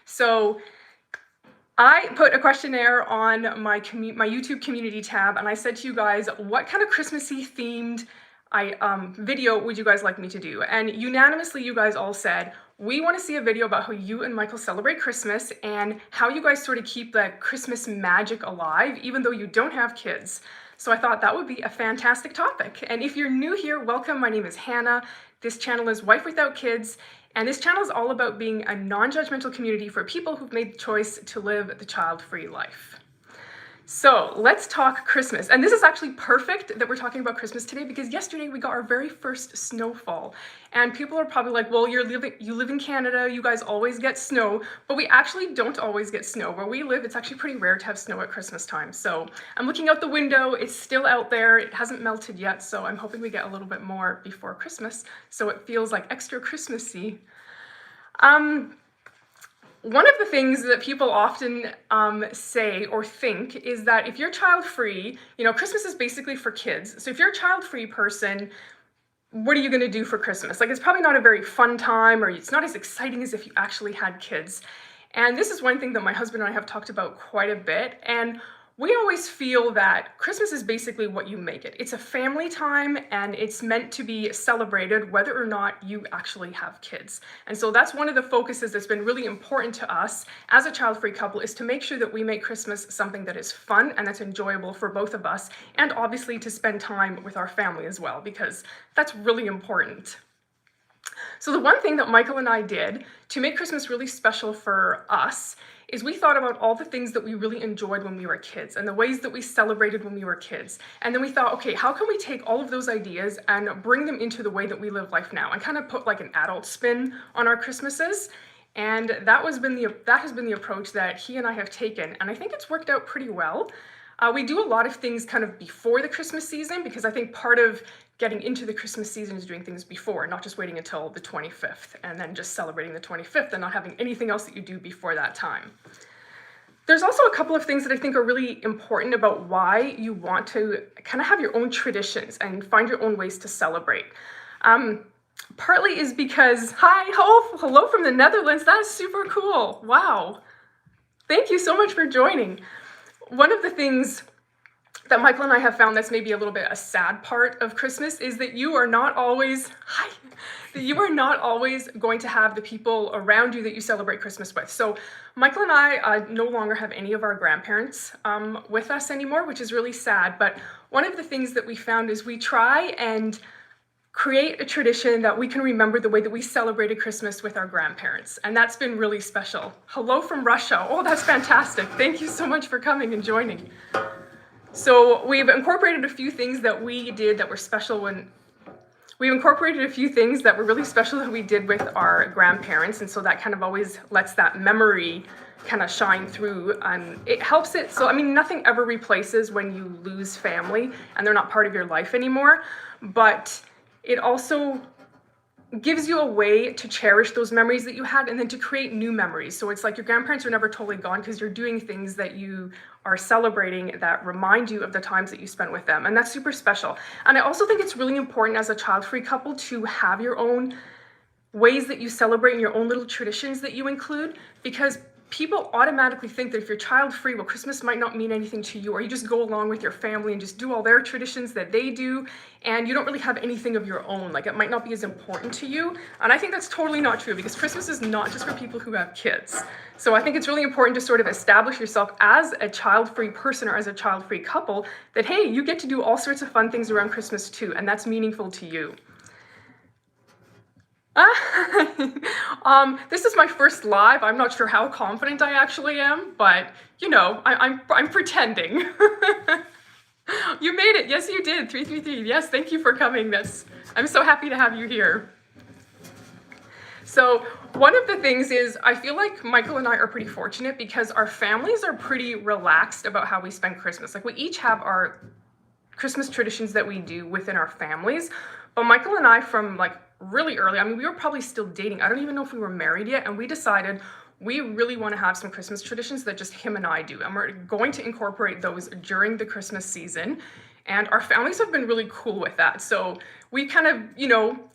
So I put a questionnaire on my YouTube community tab, and I said to you guys, what kind of Christmassy themed video would you guys like me to do? And unanimously, you guys all said, we want to see a video about how you and Michael celebrate Christmas and how you guys sort of keep the Christmas magic alive, even though you don't have kids. So I thought that would be a fantastic topic. And if you're new here, welcome. My name is Hannah. This channel is Wife Without Kids. And this channel is all about being a non-judgmental community for people who've made the choice to live the child-free life. So let's talk Christmas. And this is actually perfect that we're talking about Christmas today because yesterday we got our very first snowfall. And people are probably like, well, you live in Canada, you guys always get snow, but we actually don't always get snow. Where we live, it's actually pretty rare to have snow at Christmas time. So I'm looking out the window, it's still out there, it hasn't melted yet, so I'm hoping we get a little bit more before Christmas, so it feels like extra Christmassy. One of the things that people often say or think is that if you're child-free, Christmas is basically for kids. So if you're a child-free person, what are you going to do for Christmas? Like, it's probably not a very fun time, or it's not as exciting as if you actually had kids. And this is one thing that my husband and I have talked about quite a bit. And we always feel that Christmas is basically what you make it. It's a family time and it's meant to be celebrated whether or not you actually have kids. And so that's one of the focuses that's been really important to us as a child-free couple, is to make sure that we make Christmas something that is fun and that's enjoyable for both of us, and obviously to spend time with our family as well, because that's really important. So the one thing that Michael and I did to make Christmas really special for us is we thought about all the things that we really enjoyed when we were kids and the ways that we celebrated when we were kids. And then we thought, okay, how can we take all of those ideas and bring them into the way that we live life now and kind of put like an adult spin on our Christmases? And that has been the approach that he and I have taken, and I think it's worked out pretty well. We do a lot of things kind of before the Christmas season, because I think part of getting into the Christmas season is doing things before, not just waiting until the 25th and then just celebrating the 25th and not having anything else that you do before that time. There's also a couple of things that I think are really important about why you want to kind of have your own traditions and find your own ways to celebrate. Partly is because, hello from the Netherlands, that is super cool, wow. Thank you so much for joining. One of the things that Michael and I have found that's maybe a little bit a sad part of Christmas is that you are not always, going to have the people around you that you celebrate Christmas with. So Michael and I no longer have any of our grandparents with us anymore, which is really sad. But one of the things that we found is we try and create a tradition that we can remember the way that we celebrated Christmas with our grandparents. And that's been really special. Hello from Russia. Oh, that's fantastic. Thank you so much for coming and joining. So we've incorporated a few things that we did that were special really special that we did with our grandparents. And so that kind of always lets that memory kind of shine through, and it helps it. So, I mean, nothing ever replaces when you lose family and they're not part of your life anymore, but it also gives you a way to cherish those memories that you had and then to create new memories. So it's like your grandparents are never totally gone because you're doing things that you are celebrating that remind you of the times that you spent with them. And that's super special. And I also think it's really important as a child-free couple to have your own ways that you celebrate and your own little traditions that you include, because people automatically think that if you're child-free, well, Christmas might not mean anything to you, or you just go along with your family and just do all their traditions that they do, and you don't really have anything of your own. Like, it might not be as important to you. And I think that's totally not true, because Christmas is not just for people who have kids. So I think it's really important to sort of establish yourself as a child-free person or as a child-free couple that, hey, you get to do all sorts of fun things around Christmas too, and that's meaningful to you. This is my first live. I'm not sure how confident I actually am, but I'm pretending. You made it. Yes, you did. 333. Yes, thank you for coming. I'm so happy to have you here. So one of the things is, I feel like Michael and I are pretty fortunate because our families are pretty relaxed about how we spend Christmas. Like, we each have our Christmas traditions that we do within our families, but Michael and I, from like really early, I mean, we were probably still dating. I don't even know if we were married yet, and we decided we really want to have some Christmas traditions that just him and I do, and we're going to incorporate those during the Christmas season. And our families have been really cool with that. So we kind of,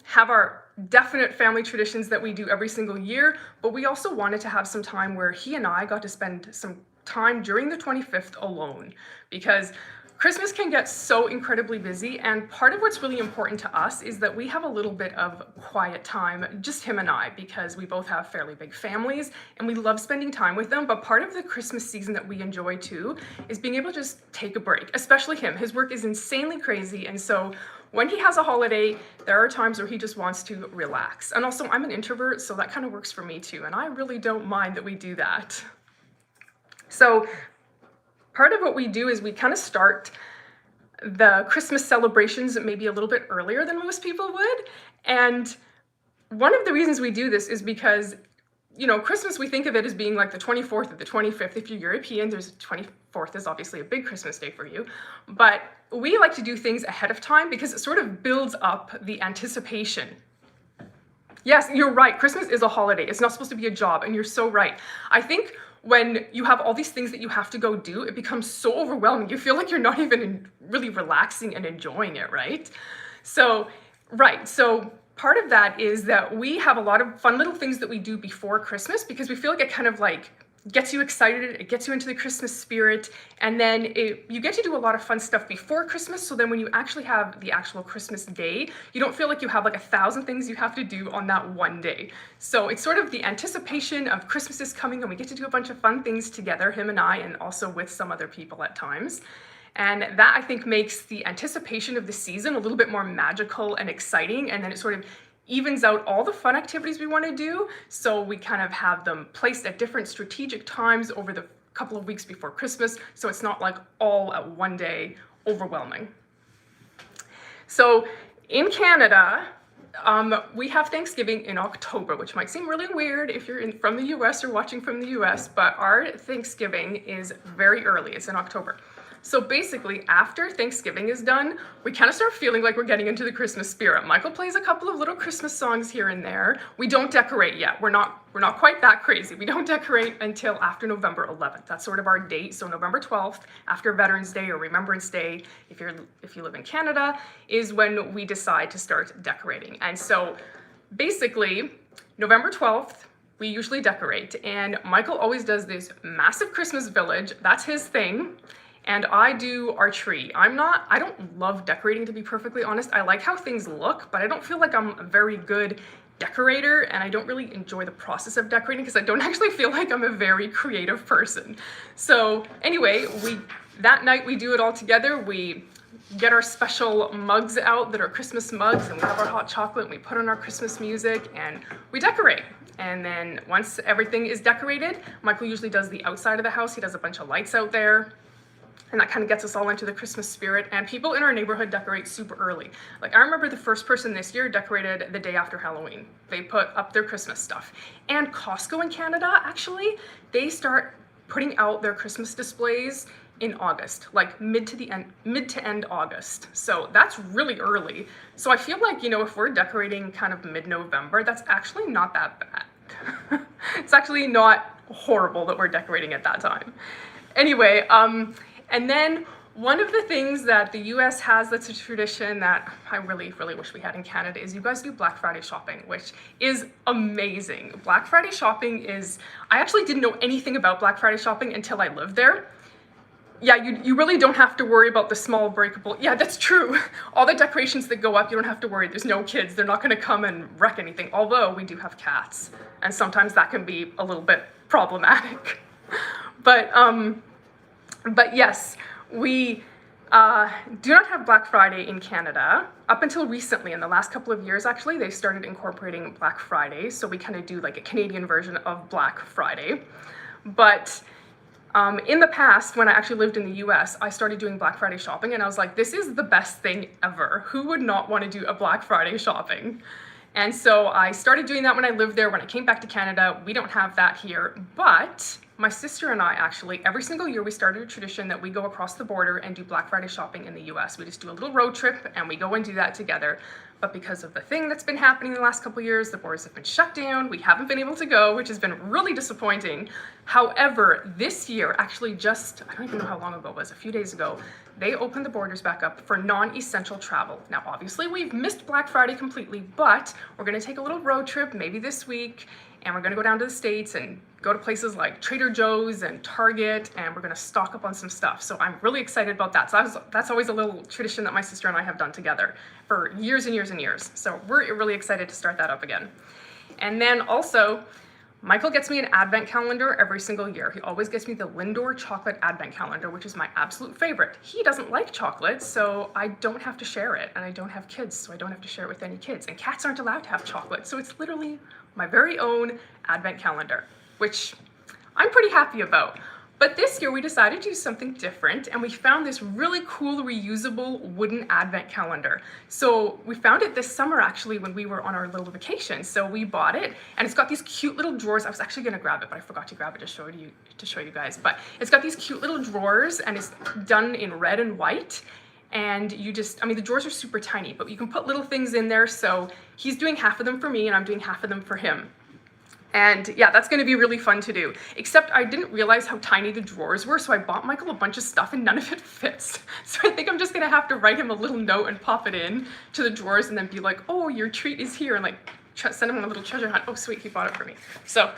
have our definite family traditions that we do every single year, but we also wanted to have some time where he and I got to spend some time during the 25th alone, because Christmas can get so incredibly busy, and part of what's really important to us is that we have a little bit of quiet time, just him and I, because we both have fairly big families and we love spending time with them. But part of the Christmas season that we enjoy too is being able to just take a break, especially him. His work is insanely crazy, and so when he has a holiday, there are times where he just wants to relax. And also, I'm an introvert, so that kind of works for me too, and I really don't mind that we do that. So part of what we do is we kind of start the Christmas celebrations maybe a little bit earlier than most people would. And one of the reasons we do this is because, you know, Christmas, we think of it as being like the 24th or the 25th. If you're European, there's 24th is obviously a big Christmas day for you. But we like to do things ahead of time because it sort of builds up the anticipation. Yes, you're right. Christmas is a holiday. It's not supposed to be a job, and you're so right. I think when you have all these things that you have to go do, it becomes so overwhelming. You feel like you're not even really relaxing and enjoying it, right? So, So part of that is that we have a lot of fun little things that we do before Christmas because we feel like it kind of like gets you excited, it gets you into the Christmas spirit, and then you get to do a lot of fun stuff before Christmas, so then when you actually have the actual Christmas day, you don't feel like you have like 1,000 things you have to do on that one day. So it's sort of the anticipation of Christmas is coming, and we get to do a bunch of fun things together, him and I, and also with some other people at times. And that, I think, makes the anticipation of the season a little bit more magical and exciting, and then it sort of evens out all the fun activities we want to do, so we kind of have them placed at different strategic times over the couple of weeks before Christmas, so it's not like all at one day overwhelming. So in Canada, we have Thanksgiving in October, which might seem really weird if you're from the US or watching from the US, but our Thanksgiving is very early. It's in October. So basically, after Thanksgiving is done, we kind of start feeling like we're getting into the Christmas spirit. Michael plays a couple of little Christmas songs here and there. We don't decorate yet. We're not quite that crazy. We don't decorate until after November 11th. That's sort of our date. So November 12th, after Veterans Day or Remembrance Day, if you live in Canada, is when we decide to start decorating. And so basically, November 12th, we usually decorate. And Michael always does this massive Christmas village. That's his thing. And I do our tree. I don't love decorating, to be perfectly honest. I like how things look, but I don't feel like I'm a very good decorator, and I don't really enjoy the process of decorating because I don't actually feel like I'm a very creative person. So anyway, that night we do it all together. We get our special mugs out that are Christmas mugs, and we have our hot chocolate, and we put on our Christmas music, and we decorate. And then once everything is decorated, Michael usually does the outside of the house. He does a bunch of lights out there. And that kind of gets us all into the Christmas spirit. And people in our neighborhood decorate super early. Like, I remember the first person this year decorated the day after Halloween. They put up their Christmas stuff. And Costco in Canada, actually, they start putting out their Christmas displays in August, like mid to end August. So that's really early. So I feel like, you know, if we're decorating kind of mid-November, that's actually not that bad. It's actually not horrible that we're decorating at that time. Anyway, and then one of the things that the US has that's a tradition that I really, really wish we had in Canada is you guys do Black Friday shopping, which is amazing. Black Friday shopping I actually didn't know anything about Black Friday shopping until I lived there. Yeah, you really don't have to worry about the small breakable. Yeah, that's true. All the decorations that go up, you don't have to worry. There's no kids. They're not going to come and wreck anything. Although we do have cats, and sometimes that can be a little bit problematic. But yes, we do not have Black Friday in Canada. Up until recently, in the last couple of years, actually, they started incorporating Black Friday. So we kind of do like a Canadian version of Black Friday. But in the past, when I actually lived in the US, I started doing Black Friday shopping, and I was like, this is the best thing ever. Who would not want to do a Black Friday shopping? And so I started doing that when I lived there. When I came back to Canada, we don't have that here, but my sister and I actually, every single year, we started a tradition that we go across the border and do Black Friday shopping in the US. We just do a little road trip and we go and do that together. But because of the thing that's been happening in the last couple of years, the borders have been shut down. We haven't been able to go, which has been really disappointing. However, this year, actually just, I don't even know how long ago it was, a few days ago, they opened the borders back up for non-essential travel. Now, obviously, we've missed Black Friday completely, but we're gonna take a little road trip, maybe this week, and we're gonna go down to the States and go to places like Trader Joe's and Target, and we're gonna stock up on some stuff. So I'm really excited about that. So that's always a little tradition that my sister and I have done together for years and years and years. So we're really excited to start that up again. And then also, Michael gets me an advent calendar every single year. He always gets me the Lindor chocolate advent calendar, which is my absolute favorite. He doesn't like chocolate, so I don't have to share it. And I don't have kids, so I don't have to share it with any kids. And cats aren't allowed to have chocolate, so it's literally my very own advent calendar, which I'm pretty happy about. But this year we decided to do something different, and we found this really cool reusable wooden advent calendar. So we found it this summer actually when we were on our little vacation. So we bought it, and it's got these cute little drawers. I was actually gonna grab it, but I forgot to grab it to show you guys. But it's got these cute little drawers, and it's done in red and white. And you just, I mean, the drawers are super tiny, but you can put little things in there. So he's doing half of them for me, and I'm doing half of them for him. And yeah, that's gonna be really fun to do. Except I didn't realize how tiny the drawers were, so I bought Michael a bunch of stuff and none of it fits. So I think I'm just gonna have to write him a little note and pop it in to the drawers and then be like, oh, your treat is here, and like send him on a little treasure hunt. Oh sweet, he bought it for me. So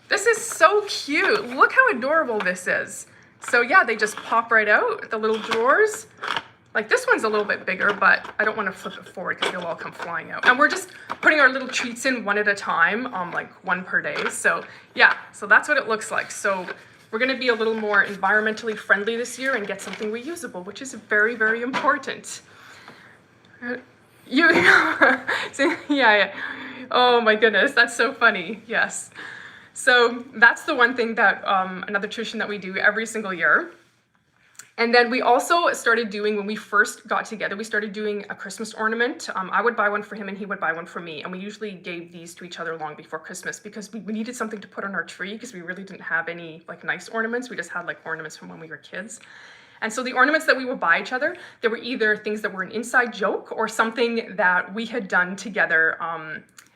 this is so cute. Look how adorable this is. So yeah, they just pop right out, the little drawers. Like this one's a little bit bigger, but I don't want to flip it forward because they'll all come flying out. And we're just putting our little treats in one at a time, like one per day. So yeah, so that's what it looks like. So we're going to be a little more environmentally friendly this year and get something reusable, which is very, very important. So, yeah. Oh my goodness, that's so funny. Yes. So that's the one thing that, another tradition that we do every single year. And then we also started doing, when we first got together, we started doing a Christmas ornament. I would buy one for him and he would buy one for me. And we usually gave these to each other long before Christmas because we needed something to put on our tree because we really didn't have any like nice ornaments. We just had like ornaments from when we were kids. And so the ornaments that we would buy each other, they were either things that were an inside joke or something that we had done together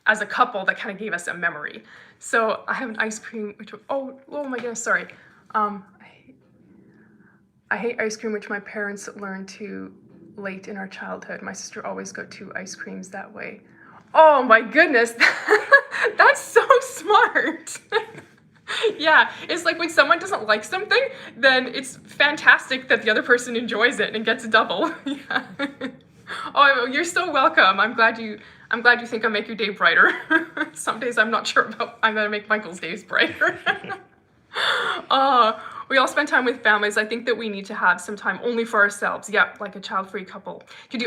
as a couple that kind of gave us a memory. So I have an ice cream, which, oh my goodness, sorry. I hate ice cream, which my parents learned too late in our childhood. My sister always got 2 ice creams that way. Oh my goodness, that's so smart. Yeah, it's like when someone doesn't like something, then it's fantastic that the other person enjoys it and gets a double. Yeah. Oh, you're so welcome. I'm glad you think I make your day brighter. Some days I'm not sure about, I'm gonna make Michael's days brighter. We all spend time with families. I think that we need to have some time only for ourselves. Yeah, like a child-free couple.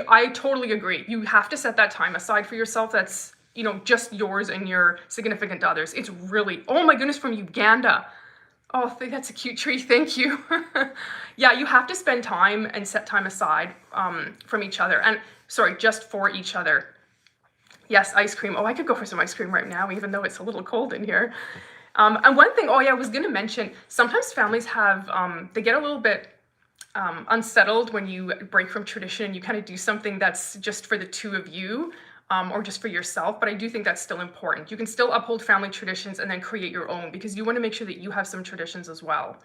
I totally agree. You have to set that time aside for yourself. That's, just yours and your significant others. It's really, oh my goodness, from Uganda. Oh, that's a cute tree. Thank you. Yeah, you have to spend time and set time aside from each other. And sorry, just for each other. Yes, ice cream. Oh, I could go for some ice cream right now, even though it's a little cold in here. And one thing, I was gonna mention, sometimes families have, they get a little bit unsettled when you break from tradition and you kind of do something that's just for the two of you, or just for yourself, but I do think that's still important. You can still uphold family traditions and then create your own because you wanna make sure that you have some traditions as well.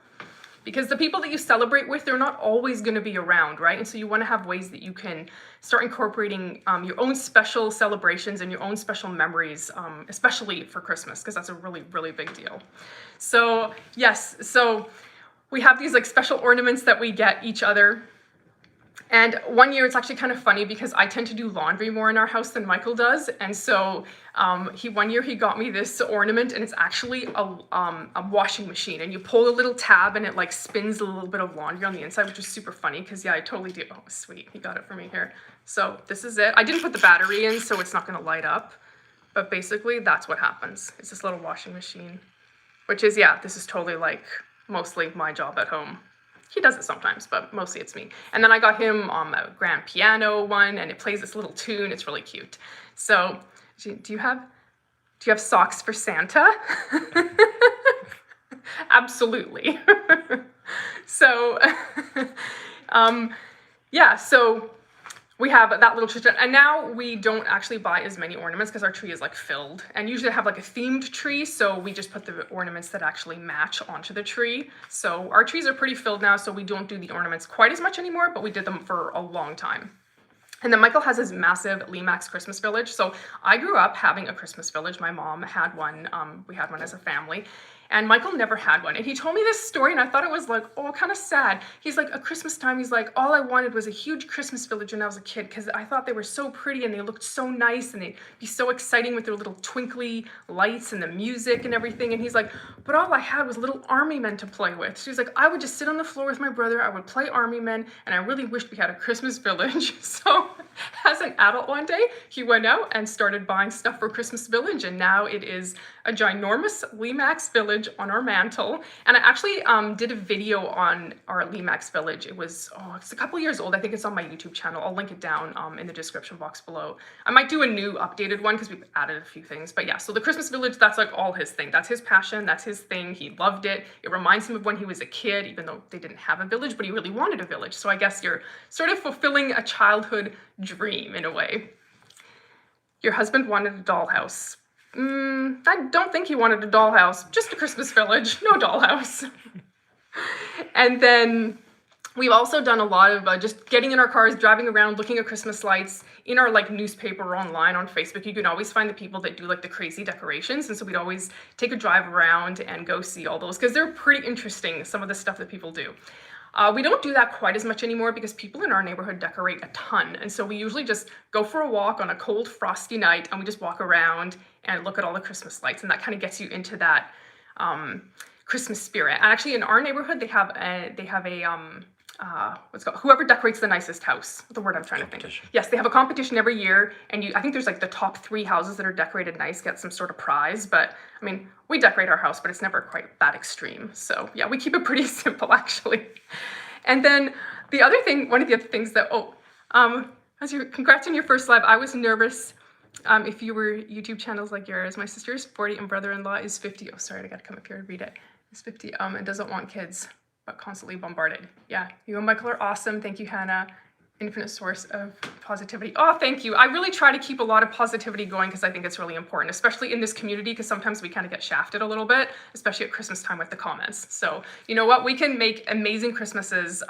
Because the people that you celebrate with, they're not always going to be around, right? And so you want to have ways that you can start incorporating your own special celebrations and your own special memories, especially for Christmas, because that's a really, really big deal. So yes, so we have these like special ornaments that we get each other. And one year it's actually kind of funny because I tend to do laundry more in our house than Michael does. And so one year he got me this ornament and it's actually a washing machine. And you pull a little tab and it like spins a little bit of laundry on the inside, which is super funny because yeah, I totally do. Oh, sweet. He got it for me here. So this is it. I didn't put the battery in, so it's not going to light up. But basically that's what happens. It's this little washing machine, which is, yeah, this is totally like mostly my job at home. He does it sometimes, but mostly it's me. And then I got him a grand piano one, and it plays this little tune. It's really cute. So, do you have socks for Santa? Absolutely. So, yeah. So we have that little tradition. And now we don't actually buy as many ornaments because our tree is like filled. And usually I have like a themed tree, so we just put the ornaments that actually match onto the tree. So our trees are pretty filled now, so we don't do the ornaments quite as much anymore, but we did them for a long time. And then Michael has his massive Limax Christmas village. So I grew up having a Christmas village. My mom had one. We had one as a family. And Michael never had one. And he told me this story and I thought it was like, oh, kind of sad. He's like, at Christmas time, he's like, all I wanted was a huge Christmas village when I was a kid because I thought they were so pretty and they looked so nice and they'd be so exciting with their little twinkly lights and the music and everything. And he's like, but all I had was little army men to play with. So he's like, I would just sit on the floor with my brother, I would play army men, and I really wished we had a Christmas village. So as an adult one day, he went out and started buying stuff for Christmas village, and now it is a ginormous Limax village on our mantle. And I actually did a video on our Limax village. It was, it's a couple years old. I think it's on my YouTube channel. I'll link it down in the description box below. I might do a new updated one because we've added a few things. But yeah, so the Christmas village, that's like all his thing. That's his passion. That's his thing. He loved it. It reminds him of when he was a kid, even though they didn't have a village, but he really wanted a village. So I guess you're sort of fulfilling a childhood dream in a way. Your husband wanted a dollhouse. I don't think he wanted a dollhouse, just a Christmas village, no dollhouse. And then we've also done a lot of just getting in our cars, driving around, looking at Christmas lights in our like newspaper or online on Facebook. You can always find the people that do like the crazy decorations. And so we'd always take a drive around and go see all those because they're pretty interesting, some of the stuff that people do. We don't do that quite as much anymore because people in our neighborhood decorate a ton. And so we usually just go for a walk on a cold, frosty night and we just walk around and look at all the Christmas lights. And that kind of gets you into that Christmas spirit. And actually in our neighborhood, they have a what's it called? Whoever decorates the nicest house. The word I'm trying to think of. Yes, they have a competition every year, and I think there's like the top 3 houses that are decorated nice get some sort of prize. But I mean, we decorate our house, but it's never quite that extreme. So yeah, we keep it pretty simple actually. And then the other thing, one of the other things that congrats on your first live. I was nervous. If you were YouTube channels like yours, my sister is 40 and brother-in-law is 50. Oh, sorry, I gotta come up here and read it. Is 50 and doesn't want kids, but constantly bombarded. Yeah, you and Michael are awesome. Thank you, Hannah. Infinite source of positivity. Oh, thank you. I really try to keep a lot of positivity going because I think it's really important, especially in this community, because sometimes we kind of get shafted a little bit, especially at Christmas time with the comments. So you know what? We can make amazing Christmases.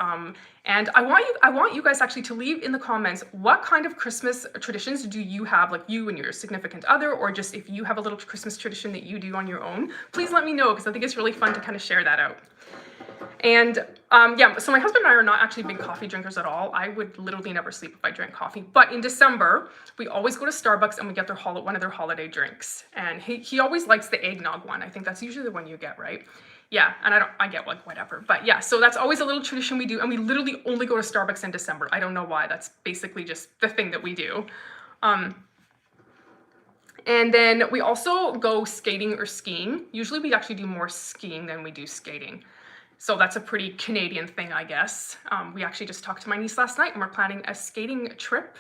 And I want you guys actually to leave in the comments what kind of Christmas traditions do you have, like you and your significant other, or just if you have a little Christmas tradition that you do on your own. Please let me know because I think it's really fun to kind of share that out. And yeah, so my husband and I are not actually big coffee drinkers at all. I would literally never sleep if I drank coffee. But in December, we always go to Starbucks and we get one of their holiday drinks. And he always likes the eggnog one. I think that's usually the one you get, right? Yeah, and I get like whatever. But yeah, so that's always a little tradition we do. And we literally only go to Starbucks in December. I don't know why. That's basically just the thing that we do. And then we also go skating or skiing. Usually we actually do more skiing than we do skating. So that's a pretty Canadian thing, I guess. We actually just talked to my niece last night and we're planning a skating trip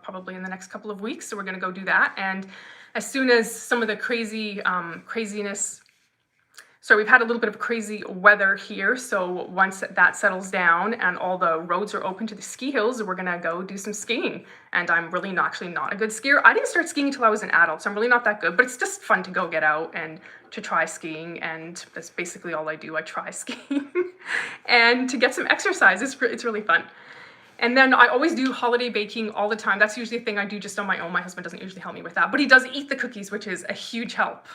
probably in the next couple of weeks. So we're gonna go do that. And as soon as some of the craziness, so we've had a little bit of crazy weather here. So once that settles down and all the roads are open to the ski hills, we're gonna go do some skiing. And I'm really actually not a good skier. I didn't start skiing until I was an adult, so I'm really not that good, but it's just fun to go get out and to try skiing. And that's basically all I do. I try skiing and to get some exercise. It's really fun. And then I always do holiday baking all the time. That's usually a thing I do just on my own. My husband doesn't usually help me with that, but he does eat the cookies, which is a huge help.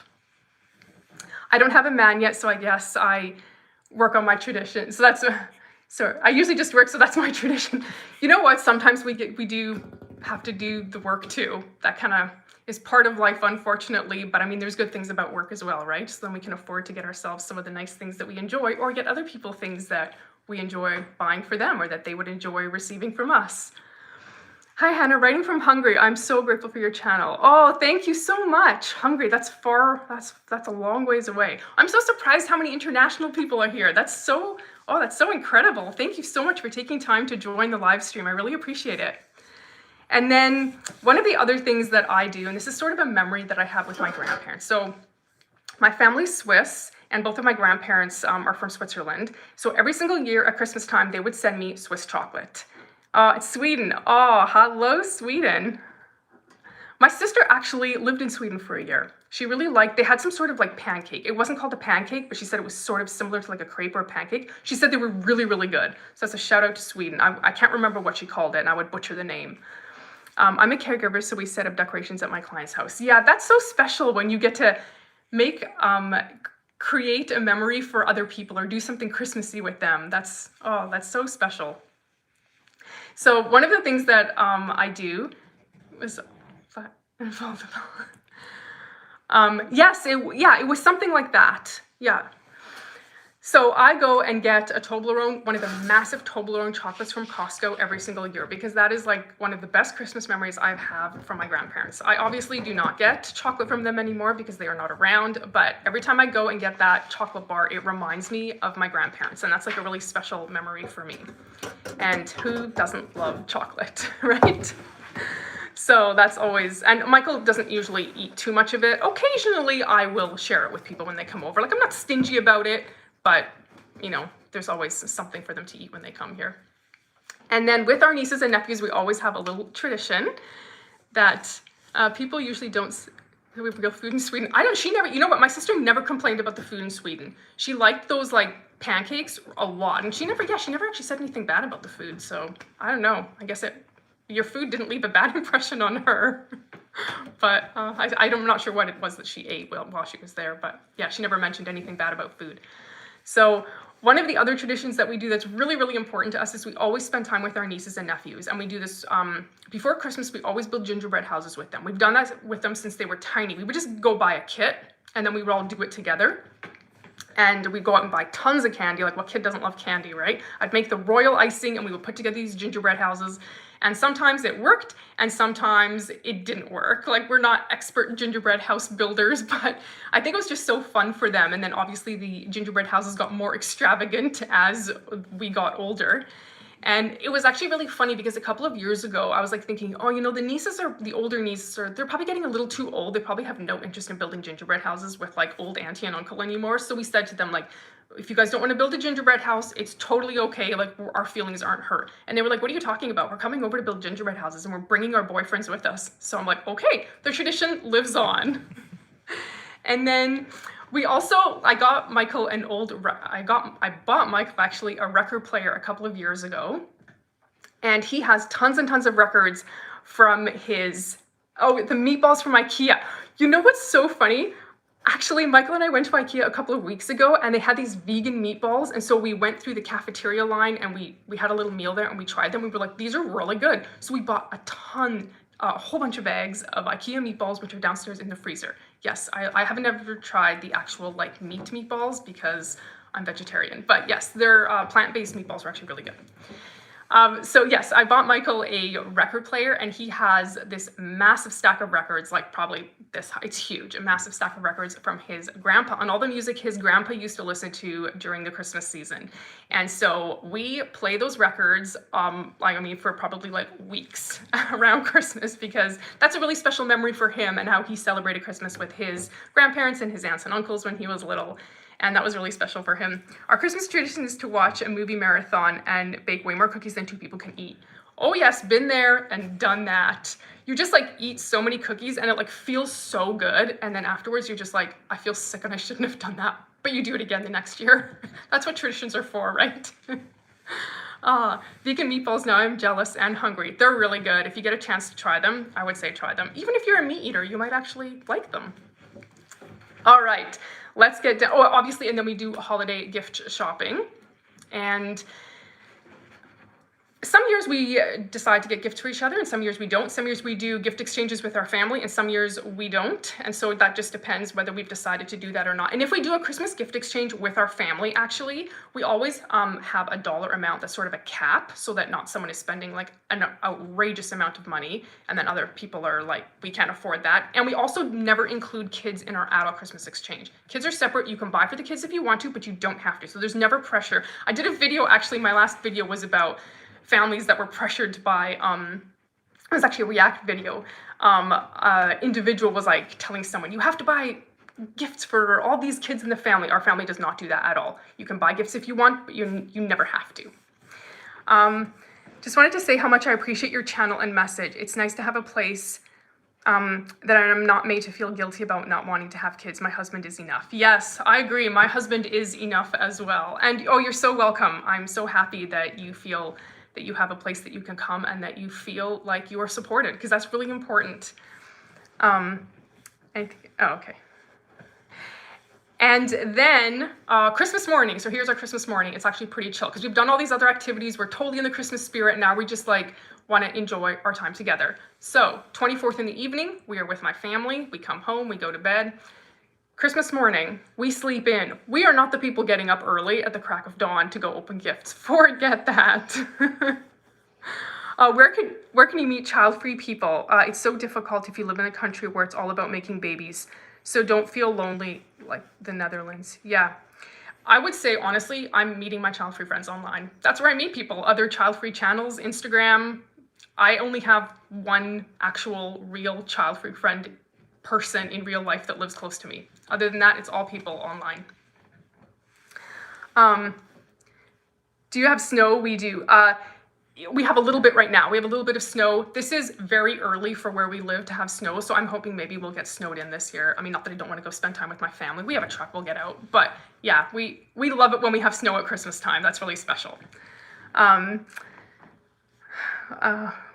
I don't have a man yet, so I guess I work on my tradition. So I usually just work, so that's my tradition. You know what? Sometimes we do have to do the work too. That kind of is part of life, unfortunately. But I mean, there's good things about work as well, right? So then we can afford to get ourselves some of the nice things that we enjoy, or get other people things that we enjoy buying for them, or that they would enjoy receiving from us. Hi, Hannah, writing from Hungary. I'm so grateful for your channel. Oh, thank you so much. Hungary, that's a long ways away. I'm so surprised how many international people are here. That's so incredible. Thank you so much for taking time to join the live stream. I really appreciate it. And then one of the other things that I do, and this is sort of a memory that I have with my grandparents. So my family's Swiss, and both of my grandparents are from Switzerland. So every single year at Christmas time, they would send me Swiss chocolate. It's Sweden. Oh, hello, Sweden. My sister actually lived in Sweden for a year. She really liked, they had some sort of like pancake. It wasn't called a pancake, but she said it was sort of similar to like a crepe or a pancake. She said they were really, really good. So that's a shout out to Sweden. I can't remember what she called it, and I would butcher the name. I'm a caregiver, so we set up decorations at my client's house. Yeah, that's so special when you get to make, create a memory for other people or do something Christmassy with them. That's so special. So one of the things that I do was, yes, it was something like that. Yeah. So I go and get a Toblerone, one of the massive Toblerone chocolates from Costco every single year, because that is like one of the best Christmas memories I have from my grandparents. I obviously do not get chocolate from them anymore because they are not around, but every time I go and get that chocolate bar, it reminds me of my grandparents, and that's like a really special memory for me. And who doesn't love chocolate, right? So that's always, and Michael doesn't usually eat too much of it. Occasionally I will share it with people when they come over. Like, I'm not stingy about it, but you know, there's always something for them to eat when they come here. And then with our nieces and nephews, we always have a little tradition that people usually don't. We go food in Sweden. She never, you know what, my sister never complained about the food in Sweden. She liked those like pancakes a lot, and she never actually said anything bad about the food. So I don't know, I guess your food didn't leave a bad impression on her. But I'm not sure what it was that she ate while she was there, but yeah, she never mentioned anything bad about food. So one of the other traditions that we do that's really, really important to us is we always spend time with our nieces and nephews. And we do this before Christmas. We always build gingerbread houses with them. We've done that with them since they were tiny. We would just go buy a kit, and then we would all do it together. And we'd go out and buy tons of candy. Like, what kid doesn't love candy, right? I'd make the royal icing, and we would put together these gingerbread houses. And sometimes it worked, and sometimes it didn't work. Like, we're not expert gingerbread house builders, but I think it was just so fun for them. And then obviously the gingerbread houses got more extravagant as we got older. And it was actually really funny because a couple of years ago, I was like thinking, oh, you know, the older nieces they're probably getting a little too old. They probably have no interest in building gingerbread houses with like old auntie and uncle anymore. So we said to them, like, if you guys don't want to build a gingerbread house, it's totally okay. Like, our feelings aren't hurt. And they were like, what are you talking about? We're coming over to build gingerbread houses, and we're bringing our boyfriends with us. So I'm like, okay, the tradition lives on. And then we also, I bought Michael actually a record player a couple of years ago. And he has tons and tons of records from his, the meatballs from Ikea. You know what's so funny? Actually, Michael and I went to Ikea a couple of weeks ago, and they had these vegan meatballs. And so we went through the cafeteria line, and we had a little meal there, and we tried them. We were like, these are really good. So we bought a whole bunch of bags of Ikea meatballs, which are downstairs in the freezer. Yes, I haven't ever tried the actual like meat meatballs because I'm vegetarian. But yes, their plant-based meatballs are actually really good. So yes, I bought Michael a record player, and he has this massive stack of records, like probably this high. It's huge, a massive stack of records from his grandpa, and all the music his grandpa used to listen to during the Christmas season. And so we play those records, for probably like weeks around Christmas, because that's a really special memory for him and how he celebrated Christmas with his grandparents and his aunts and uncles when he was little. And that was really special for him. Our Christmas tradition is to watch a movie marathon and bake way more cookies than 2 people can eat. Oh yes, been there and done that. You just like eat so many cookies, and it like feels so good. And then afterwards you're just like, I feel sick and I shouldn't have done that. But you do it again the next year. That's what traditions are for, right? Vegan meatballs, now I'm jealous and hungry. They're really good. If you get a chance to try them, I would say try them. Even if you're a meat eater, you might actually like them. All right. Let's get down, obviously, and then we do holiday gift shopping. And some years we decide to get gifts for each other, and some years we don't. Some years we do gift exchanges with our family, and some years we don't. And so that just depends whether we've decided to do that or not. And if we do a Christmas gift exchange with our family, actually, we always have a dollar amount that's sort of a cap, so that not someone is spending like an outrageous amount of money, and then other people are like, we can't afford that. And we also never include kids in our adult Christmas exchange. Kids are separate. You can buy for the kids if you want to, but you don't have to. So there's never pressure. I did a video, actually, my last video was about families that were pressured by, it was actually a React video. Individual was like telling someone, you have to buy gifts for all these kids in the family. Our family does not do that at all. You can buy gifts if you want, but you never have to. Just wanted to say how much I appreciate your channel and message. It's nice to have a place that I'm not made to feel guilty about not wanting to have kids. My husband is enough. Yes, I agree. My husband is enough as well. And oh, you're so welcome. I'm so happy that you feel that you have a place that you can come and that you feel like you are supported, because that's really important. Oh, okay. And then Christmas morning. So here's our Christmas morning. It's actually pretty chill because we've done all these other activities. We're totally in the Christmas spirit. Now we just like want to enjoy our time together. So 24th in the evening, we are with my family. We come home, we go to bed. Christmas morning, we sleep in. We are not the people getting up early at the crack of dawn to go open gifts. Forget that. Where can you meet child-free people? It's so difficult if you live in a country where it's all about making babies. So don't feel lonely like the Netherlands. Yeah. I would say, honestly, I'm meeting my child-free friends online. That's where I meet people. Other child-free channels, Instagram. I only have one actual real child-free friend person in real life that lives close to me. Other than that, it's all people online. Do you have snow? We do. We have a little bit right now. We have a little bit of snow. This is very early for where we live to have snow, so I'm hoping maybe we'll get snowed in this year. I mean, not that I don't want to go spend time with my family. We have a truck, we'll get out. But yeah, we love it when we have snow at Christmas time. That's really special.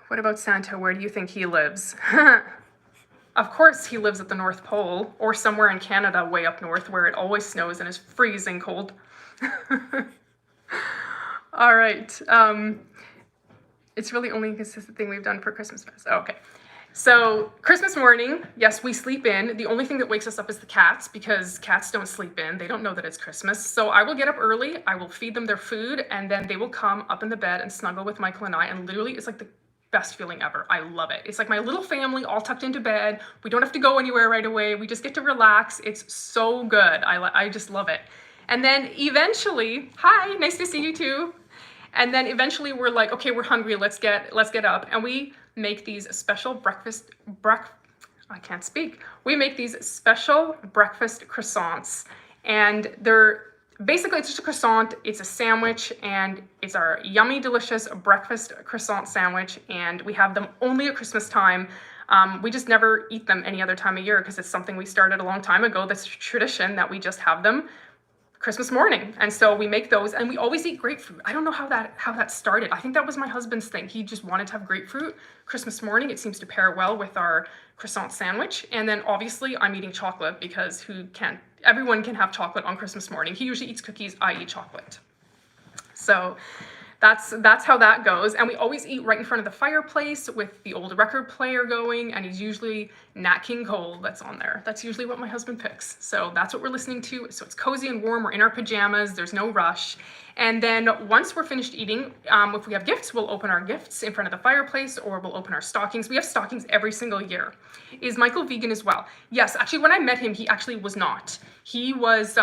What about Santa? Where do you think he lives? Of course he lives at the North Pole or somewhere in Canada way up north where it always snows and is freezing cold. All right. It's really only a consistent thing we've done for Christmas fest. Oh, okay. So Christmas morning, yes, we sleep in. The only thing that wakes us up is the cats, because cats don't sleep in. They don't know that it's Christmas. So I will get up early, I will feed them their food, and then they will come up in the bed and snuggle with Michael and I. And literally, it's like the best feeling ever. I love it. It's like my little family all tucked into bed. We don't have to go anywhere right away. We just get to relax. It's so good. I just love it. And then eventually, hi, nice to see you too. And then eventually we're like, okay, we're hungry, let's get up. And we make these special I can't speak. We make these special breakfast croissants. And they're basically, it's just a croissant, it's a sandwich, and it's our yummy, delicious breakfast croissant sandwich. And we have them only at Christmas time. We just never eat them any other time of year because it's something we started a long time ago. That's a tradition that we just have them Christmas morning. And so we make those, and we always eat grapefruit. I don't know how that started. I think that was my husband's thing. He just wanted to have grapefruit Christmas morning. It seems to pair well with our croissant sandwich. And then obviously I'm eating chocolate because everyone can have chocolate on Christmas morning. He usually eats cookies, I eat chocolate. So that's how that goes. And we always eat right in front of the fireplace with the old record player going, and he's usually Nat King Cole that's on there. That's usually what my husband picks. So that's what we're listening to. So it's cozy and warm. We're in our pajamas. There's no rush. And then once we're finished eating, if we have gifts, we'll open our gifts in front of the fireplace, or we'll open our stockings. We have stockings every single year. Is Michael vegan as well? Yes, actually, when I met him, he actually was not. He was,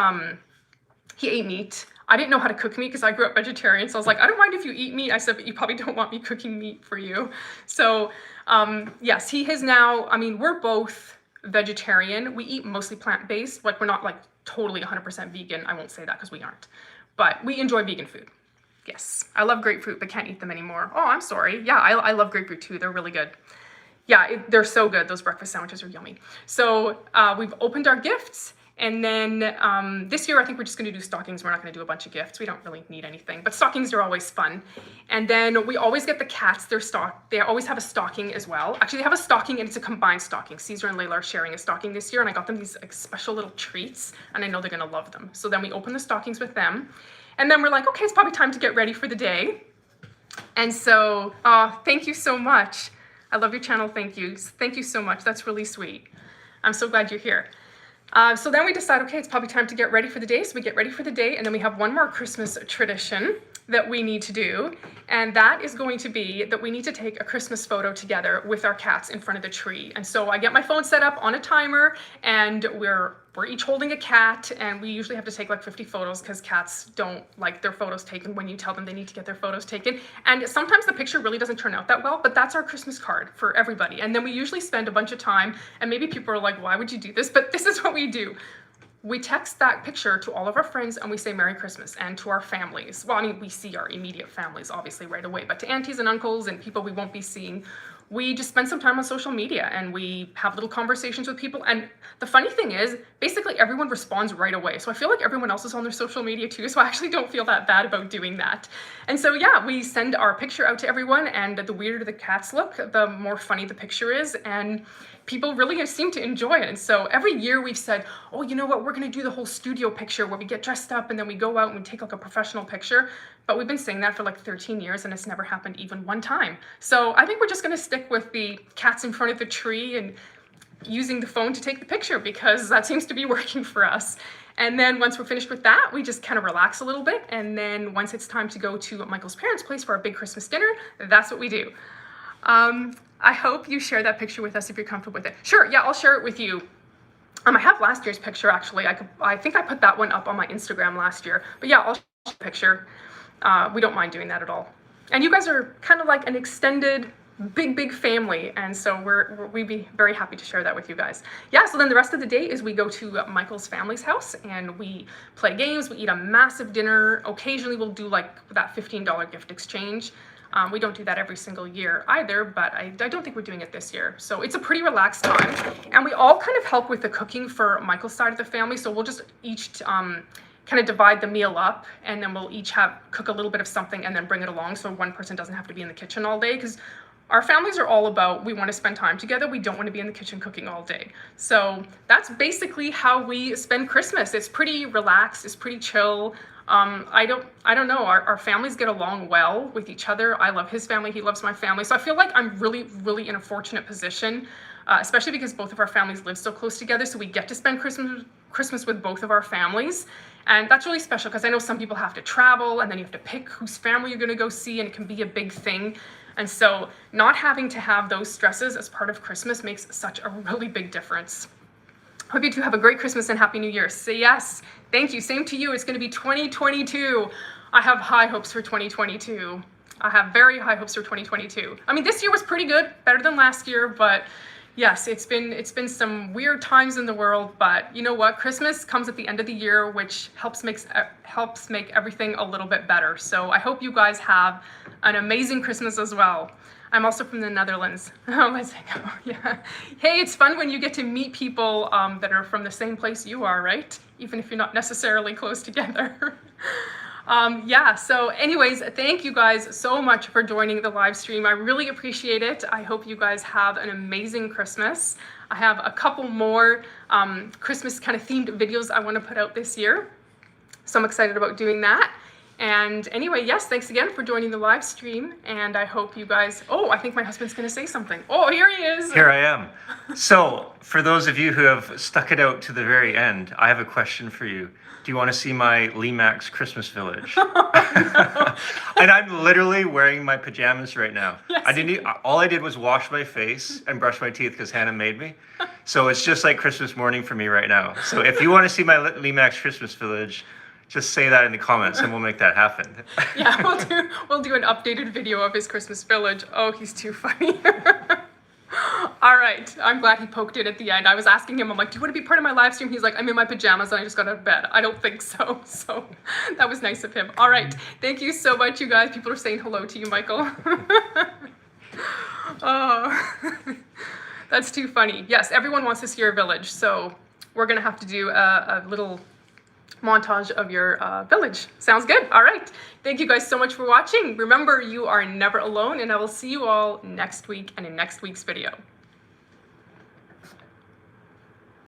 he ate meat. I didn't know how to cook meat because I grew up vegetarian. So I was like, I don't mind if you eat meat. I said, but you probably don't want me cooking meat for you. So yes, he has now, I mean, we're both vegetarian. We eat mostly plant-based. Like, we're not like totally 100% vegan. I won't say that because we aren't. But we enjoy vegan food. Yes, I love grapefruit, but can't eat them anymore. Oh, I'm sorry. Yeah, I love grapefruit too. They're really good. Yeah, they're so good. Those breakfast sandwiches are yummy. So we've opened our gifts. And then this year, I think we're just gonna do stockings. We're not gonna do a bunch of gifts. We don't really need anything, but stockings are always fun. And then we always get the cats they always have a stocking as well. Actually, they have a stocking and it's a combined stocking. Caesar and Layla are sharing a stocking this year, and I got them these like special little treats, and I know they're gonna love them. So then we open the stockings with them. And then we're like, okay, it's probably time to get ready for the day. And so, thank you so much. I love your channel, thank you. Thank you so much, that's really sweet. I'm so glad you're here. So then we decide, okay, it's probably time to get ready for the day. So we get ready for the day, and then we have one more Christmas tradition that we need to do. And that is going to be that we need to take a Christmas photo together with our cats in front of the tree. And so I get my phone set up on a timer, and we're each holding a cat, and we usually have to take like 50 photos because cats don't like their photos taken when you tell them they need to get their photos taken. And sometimes the picture really doesn't turn out that well, but that's our Christmas card for everybody. And then we usually spend a bunch of time, and maybe people are like, why would you do this? But this is what we do. we text that picture to all of our friends and we say Merry Christmas, and to our families. Well, I mean, we see our immediate families obviously right away, but to aunties and uncles and people we won't be seeing, we just spend some time on social media and we have little conversations with people. And the funny thing is, basically everyone responds right away. So I feel like everyone else is on their social media too, so I actually don't feel that bad about doing that. And so yeah, we send our picture out to everyone, and the weirder the cats look, the more funny the picture is, and people really seem to enjoy it. And so every year we've said, oh, you know what, we're gonna do the whole studio picture where we get dressed up and then we go out and we take like a professional picture. But we've been saying that for like 13 years and it's never happened even one time. So I think we're just gonna stick with the cats in front of the tree and using the phone to take the picture, because that seems to be working for us. And then once we're finished with that, we just kind of relax a little bit. And then once it's time to go to Michael's parents' place for our big Christmas dinner, that's what we do. I hope you share that picture with us if you're comfortable with it. Sure, yeah, I'll share it with you. I have last year's picture actually. I think I put that one up on my Instagram last year. But yeah, I'll share the picture. We don't mind doing that at all. And you guys are kind of like an extended big family, and so we'd be very happy to share that with you guys. Yeah, so then the rest of the day is we go to Michael's family's house and we play games, we eat a massive dinner. Occasionally we'll do like that $15 gift exchange. We don't do that every single year either, but I don't think we're doing it this year. So it's a pretty relaxed time, and we all kind of help with the cooking for Michael's side of the family. So we'll just each kind of divide the meal up, and then we'll each cook a little bit of something and then bring it along, so one person doesn't have to be in the kitchen all day, because our families are all about, we want to spend time together. We don't want to be in the kitchen cooking all day. So that's basically how we spend Christmas. It's pretty relaxed. It's pretty chill. I don't know. Our families get along well with each other. I love his family. He loves my family. So I feel like I'm really in a fortunate position, especially because both of our families live so close together. So we get to spend Christmas with both of our families. And that's really special, because I know some people have to travel and then you have to pick whose family you're going to go see, and it can be a big thing. And so not having to have those stresses as part of Christmas makes such a really big difference. Hope you two have a great Christmas and Happy New Year. Say yes. Thank you. Same to you. It's going to be 2022. I have high hopes for 2022. I have very high hopes for 2022. I mean, this year was pretty good, better than last year, but yes, it's been some weird times in the world, but you know what? Christmas comes at the end of the year, which helps make everything a little bit better. So I hope you guys have an amazing Christmas as well. I'm also from the Netherlands. Oh, let's go. Yeah. Hey, it's fun when you get to meet people that are from the same place you are, right? Even if you're not necessarily close together. Yeah, so anyways, thank you guys so much for joining the live stream. I really appreciate it. I hope you guys have an amazing Christmas. I have a couple more Christmas kind of themed videos I want to put out this year. So I'm excited about doing that. And anyway, yes, thanks again for joining the live stream. And I hope you guys, oh, I think my husband's going to say something. Oh, here he is. Here I am. So for those of you who have stuck it out to the very end, I have a question for you. Do you want to see my Limax Christmas village? No. And I'm literally wearing my pajamas right now. Yes. All I did was wash my face and brush my teeth because Hannah made me. So it's just like Christmas morning for me right now. So if you want to see my Limax Christmas village, just say that in the comments and we'll make that happen. Yeah, we'll do an updated video of his Christmas village. Oh, he's too funny. All right, I'm glad he poked it at the end. I was asking him, I'm like, do you want to be part of my live stream? He's like, I'm in my pajamas and I just got out of bed. I don't think so. So that was nice of him. All right, thank you so much, you guys. People are saying hello to you, Michael. Oh, that's too funny. Yes, everyone wants to see your village. So we're going to have to do a little montage of your village. Sounds good. All right. Thank you guys so much for watching. Remember, you are never alone, and I will see you all next week and in next week's video.